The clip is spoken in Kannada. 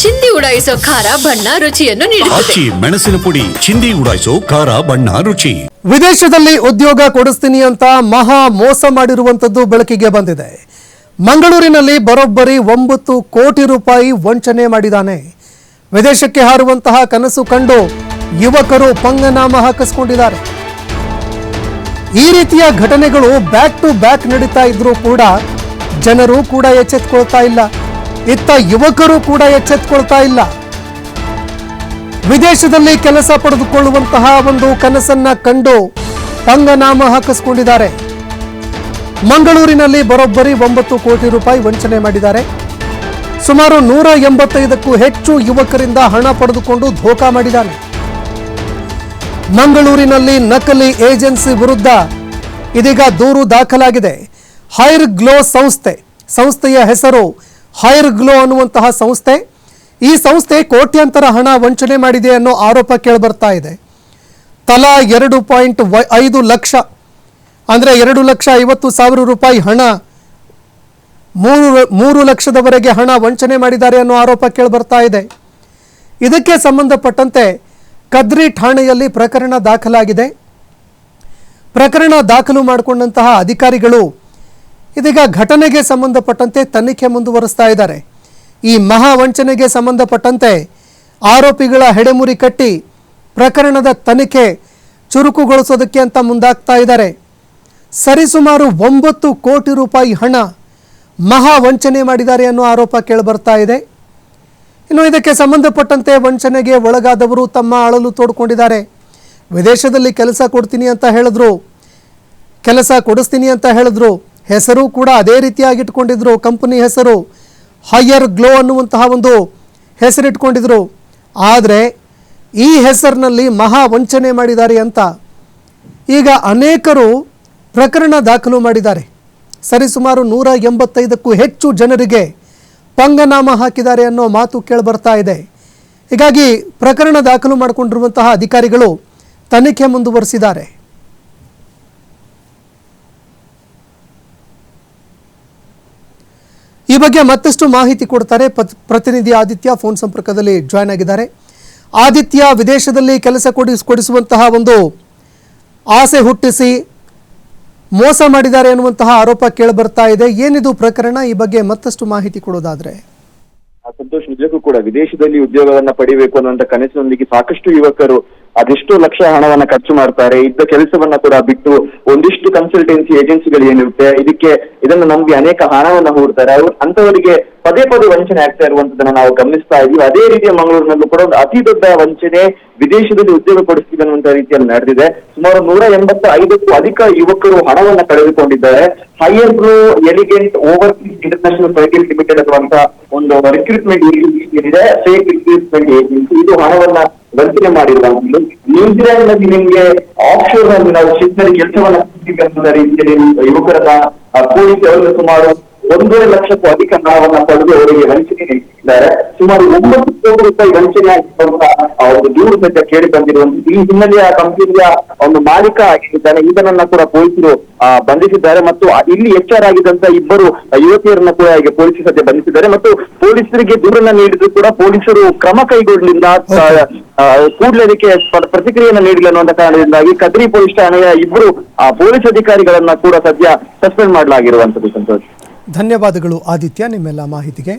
ಚಿಂದಿ ಉಡಾಯಿಸೋ ಖಾರ ಬಣ್ಣ ರುಚಿಯನ್ನು ನೀಡುತ್ತದೆ. ಮೆಣಸಿನ ಪುಡಿ ಚಿಂದಿ ಉಡಾಯಿಸೋ ಖಾರ ಬಣ್ಣ ರುಚಿ. ವಿದೇಶದಲ್ಲಿ ಉದ್ಯೋಗ ಕೊಡಿಸ್ತೀನಿ ಅಂತ ಮಹಾ ಮೋಸ ಮಾಡಿರುವಂತದ್ದು ಬೆಳಕಿಗೆ ಬಂದಿದೆ. ಮಂಗಳೂರಿನಲ್ಲಿ ಬರೋಬ್ಬರಿ 9 ಕೋಟಿ ರೂಪಾಯಿ ವಂಚನೆ ಮಾಡಿದ್ದಾನೆ. ವಿದೇಶಕ್ಕೆ ಹಾರುವಂತಹ ಕನಸು ಕಂಡು ಯುವಕರು ಪಂಗನಾಮ ಹಾಕಿಸಿಕೊಂಡಿದ್ದಾರೆ. ಈ ರೀತಿಯ ಘಟನೆಗಳು ಬ್ಯಾಕ್ ಟು ಬ್ಯಾಕ್ ನಡೀತಾ ಇದ್ರೂ ಕೂಡ ಜನರು ಕೂಡ ಎಚ್ಚೆತ್ತುಕೊಳ್ತಾ ಇಲ್ಲ, ಇತ್ತ ಯುವಕರು ಕೂಡ ಎಚ್ಚೆತ್ತುಕೊಳ್ತಾ ಇಲ್ಲ. ವಿದೇಶದಲ್ಲಿ ಕೆಲಸ ಪಡೆದುಕೊಳ್ಳುವಂತಹ ಒಂದು ಕನಸನ್ನ ಕಂಡು ಪಂಗನಾಮ ಹಾಕಿಸಿಕೊಂಡಿದ್ದಾರೆ. ಮಂಗಳೂರಿನಲ್ಲಿ ಬರೋಬ್ಬರಿ 9 ಕೋಟಿ ರೂಪಾಯಿ ವಂಚನೆ ಮಾಡಿದ್ದಾರೆ. ಸುಮಾರು 185ಕ್ಕೂ ಹೆಚ್ಚು ಯುವಕರಿಂದ ಹಣ ಪಡೆದುಕೊಂಡು ಧೋಖಾ ಮಾಡಿದ್ದಾನೆ. ಮಂಗಳೂರಿನಲ್ಲಿ ನಕಲಿ ಏಜೆನ್ಸಿ ವಿರುದ್ಧ ಇದೀಗ ದೂರು ದಾಖಲಾಗಿದೆ. ಹೈರ್ ಗ್ಲೋ ಸಂಸ್ಥೆಯ ಹೆಸರು ಹೈರ್ ಗ್ಲೋ ಅನ್ನುವಂತಹ ಸಂಸ್ಥೆ. ಈ ಸಂಸ್ಥೆ ಕೋಟ್ಯಾಂತರ ಹಣ ವಂಚನೆ ಮಾಡಿದೆ ಅನ್ನೋ ಆರೋಪ ಕೇಳಿಬರ್ತಾ ಇದೆ. ತಲಾ 2.5 ಲಕ್ಷ ಅಂದರೆ 2,50,000 ರೂಪಾಯಿ ಹಣ, 3 ಲಕ್ಷದವರೆಗೆ ಹಣ ವಂಚನೆ ಮಾಡಿದ್ದಾರೆ ಅನ್ನೋ ಆರೋಪ ಕೇಳಿಬರ್ತಾ ಇದೆ. ಇದಕ್ಕೆ ಸಂಬಂಧಪಟ್ಟಂತೆ ಕದ್ರಿ ಠಾಣೆಯಲ್ಲಿ ಪ್ರಕರಣ ದಾಖಲಾಗಿದೆ. ಪ್ರಕರಣ ದಾಖಲು ಮಾಡಿಕೊಂಡಂತಹ ಅಧಿಕಾರಿಗಳು ಇದೀಗ ಘಟನೆಗೆ ಸಂಬಂಧಪಟ್ಟಂತೆ ತನಿಖೆ ಮುಂದುವರಿಸ್ತಾ ಇದ್ದಾರೆ. ಈ ಮಹಾ ವಂಚನೆಗೆ ಸಂಬಂಧಪಟ್ಟಂತೆ ಆರೋಪಿಗಳ ಹೆಡೆಮುರಿ ಕಟ್ಟಿ ಪ್ರಕರಣದ ತನಿಖೆ ಚುರುಕುಗೊಳಿಸೋದಕ್ಕೆ ಅಂತ ಮುಂದಾಗ್ತಾ ಇದ್ದಾರೆ. ಸರಿಸುಮಾರು 9 ಕೋಟಿ ರೂಪಾಯಿ ಹಣ ಮಹಾ ವಂಚನೆ ಮಾಡಿದ್ದಾರೆ ಅನ್ನೋ ಆರೋಪ ಕೇಳಿಬರ್ತಾ ಇದೆ. ಇನ್ನು ಇದಕ್ಕೆ ಸಂಬಂಧಪಟ್ಟಂತೆ ವಂಚನೆಗೆ ಒಳಗಾದವರು ತಮ್ಮ ಅಳಲು ತೋಡ್ಕೊಂಡಿದ್ದಾರೆ. ವಿದೇಶದಲ್ಲಿ ಕೆಲಸ ಕೊಡ್ತೀನಿ ಅಂತ ಹೇಳಿದ್ರು, ಕೆಲಸ ಕೊಡಿಸ್ತೀನಿ ಅಂತ ಹೇಳಿದ್ರು, ಹೆಸರು ಕೂಡ ಅದೇ ರೀತಿಯಾಗಿ ಇಟ್ಕೊಂಡಿದ್ರು. ಕಂಪನಿ ಹೆಸರು ಹೈಯರ್ ಗ್ಲೋ ಅನ್ನುವಂತಹ ಒಂದು ಹೆಸರಿಟ್ಕೊಂಡಿದ್ರು. ಆದರೆ ಈ ಹೆಸರಿನಲ್ಲಿ ಮಹಾ ವಂಚನೆ ಮಾಡಿದ್ದಾರೆ ಅಂತ ಈಗ ಅನೇಕರು ಪ್ರಕರಣ ದಾಖಲು ಮಾಡಿದ್ದಾರೆ. ಸರಿಸುಮಾರು 185ಕ್ಕೂ ಹೆಚ್ಚು ಜನರಿಗೆ ಪಂಗನಾಮ ಹಾಕಿದ್ದಾರೆ ಅನ್ನೋ ಮಾತು ಕೇಳಿಬರ್ತಾ ಇದೆ. ಹೀಗಾಗಿ ಪ್ರಕರಣ ದಾಖಲು ಮಾಡಿಕೊಂಡಿರುವಂತಹ ಅಧಿಕಾರಿಗಳು ತನಿಖೆ ಮುಂದುವರಿಸಿದ್ದಾರೆ. ಈ ಬಗ್ಗೆ ಮತ್ತಷ್ಟು ಮಾಹಿತಿ ಕೊಡ್ತಾರೆ ಪ್ರತಿನಿಧಿ ಆದಿತ್ಯ ಫೋನ್ ಸಂಪರ್ಕದಲ್ಲಿ ಜಾಯ್ನ್ ಆಗಿದ್ದಾರೆ. ಆದಿತ್ಯ, ವಿದೇಶದಲ್ಲಿ ಕೆಲಸ ಕೊಡಿಸುವಂತಹ ಒಂದು ಆಸೆ ಹುಟ್ಟಿಸಿ ಮೋಸ ಮಾಡಿದ್ದಾರೆ ಅನ್ನುವಂತಹ ಆರೋಪ ಕೇಳಿಬರ್ತಾ ಇದೆ. ಏನಿದು ಪ್ರಕರಣ? ಈ ಬಗ್ಗೆ ಮತ್ತಷ್ಟು ಮಾಹಿತಿ ಕೊಡೋದಾದ್ರೆ. ಸಂತೋಷ್, ನಿಜಕ್ಕೂ ಕೂಡ ವಿದೇಶದಲ್ಲಿ ಉದ್ಯೋಗವನ್ನ ಪಡಿಬೇಕು ಅನ್ನುವಂತ ಕನಸಿನೊಂದಿಗೆ ಸಾಕಷ್ಟು ಯುವಕರು ಅದೆಷ್ಟೋ ಲಕ್ಷ ಹಣವನ್ನ ಖರ್ಚು ಮಾಡ್ತಾರೆ. ಇದ್ದ ಕೆಲಸವನ್ನ ಕೂಡ ಬಿಟ್ಟು ಒಂದಿಷ್ಟು ಕನ್ಸಲ್ಟೆನ್ಸಿ ಏಜೆನ್ಸಿಗಳು ಏನಿರುತ್ತೆ ಇದನ್ನ ನಂಬಿ ಅನೇಕ ಹಣವನ್ನ ಹೂಡ್ತಾರೆ. ಅಂತವರಿಗೆ ಪದೇ ಪದೇ ವಂಚನೆ ಆಗ್ತಾ ಇರುವಂತದನ್ನ ನಾವು ಗಮನಿಸ್ತಾ ಇದೀವಿ. ಅದೇ ರೀತಿಯ ಮಂಗಳೂರಿನಲ್ಲೂ ಕೂಡ ಒಂದು ಅತಿ ದೊಡ್ಡ ವಂಚನೆ ವಿದೇಶದಲ್ಲಿ ಉದ್ಯೋಗ ಕೊಡಿಸ್ತೀವಿ ಅನ್ನುವಂತ ರೀತಿಯಲ್ಲಿ ನಡೆದಿದೆ. ಸುಮಾರು 185ಕ್ಕೂ ಅಧಿಕ ಯುವಕರು ಹಣವನ್ನ ಕಳೆದುಕೊಂಡಿದ್ದಾರೆ. Higher glow elegant overseas international private limited ಅನ್ನುವಂತ ಒಂದು ರಿಕ್ರೂಟ್ಮೆಂಟ್ ಏನಿದೆ, ಫೇಕ್ ರಿಕ್ರೂಟ್ಮೆಂಟ್ ಏಜೆನ್ಸಿ, ಇದು ಹಣವನ್ನ ವಂಚನೆ ಮಾಡಿರುವಂತದ್ದು. ನ್ಯೂಜಿಲೆಂಡ್ ನಲ್ಲಿ ನಿಮ್ಗೆ ಆಫ್ಶೋರ್ ನಲ್ಲಿ ನಾವು ಶಿಪ್ ನಲ್ಲಿ ಕೆಲಸವನ್ನ ಅನ್ನೋ ರೀತಿಯಲ್ಲಿ ಯುವಕರನ್ನ ಪೊಲೀಸ್ ಅವರು ಸುಮಾರು 1.5 ಲಕ್ಷಕ್ಕೂ ಅಧಿಕ ಹಣವನ್ನ ಪಡೆದು ಅವರಿಗೆ ವಂಚನೆ ನೀಡಿದ್ದಾರೆ. ಸುಮಾರು 9 ಕೋಟಿ ರೂಪಾಯಿ ವಂಚನೆ ಆಗಿರುವಂತಹ ಒಂದು ದೂರು ಸದ್ಯ ಕೇಳಿ ಬಂದಿರುವಂತದ್ದು. ಈ ಹಿನ್ನೆಲೆಯ ಕಂಪನಿಯ ಒಂದು ಮಾಲೀಕ ಆಗಿದ್ದಾನೆ, ಈತನನ್ನ ಕೂಡ ಪೊಲೀಸರು ಬಂಧಿಸಿದ್ದಾರೆ. ಮತ್ತು ಇಲ್ಲಿ ಎಚ್ಚರಾಗಿದ್ದಂತ 2 ಯುವತಿಯರನ್ನ ಕೂಡ ಈಗ ಪೊಲೀಸರು ಸದ್ಯ ಬಂಧಿಸಿದ್ದಾರೆ. ಮತ್ತು ಪೊಲೀಸರಿಗೆ ದೂರನ್ನ ನೀಡಿದ್ರು ಕೂಡ ಪೊಲೀಸರು ಕ್ರಮ ಕೈಗೊಳ್ಳಲಿಲ್ಲ, ಕೂಡಲೇ ಅದಕ್ಕೆ ಪ್ರತಿಕ್ರಿಯೆಯನ್ನ ನೀಡಿಲ್ಲ ಅನ್ನುವಂತ ಕಾರಣದಿಂದಾಗಿ ಕದ್ರಿ ಪೊಲೀಸ್ ಠಾಣೆಯ 2 ಪೊಲೀಸ್ ಅಧಿಕಾರಿಗಳನ್ನ ಕೂಡ ಸದ್ಯ ಸಸ್ಪೆಂಡ್ ಮಾಡಲಾಗಿರುವಂತದ್ದು. ಸಂತೋಷ್, ಧನ್ಯವಾದಗಳು ಆದಿತ್ಯ ನಿಮ್ಮೆಲ್ಲ ಮಾಹಿತಿಗೆ.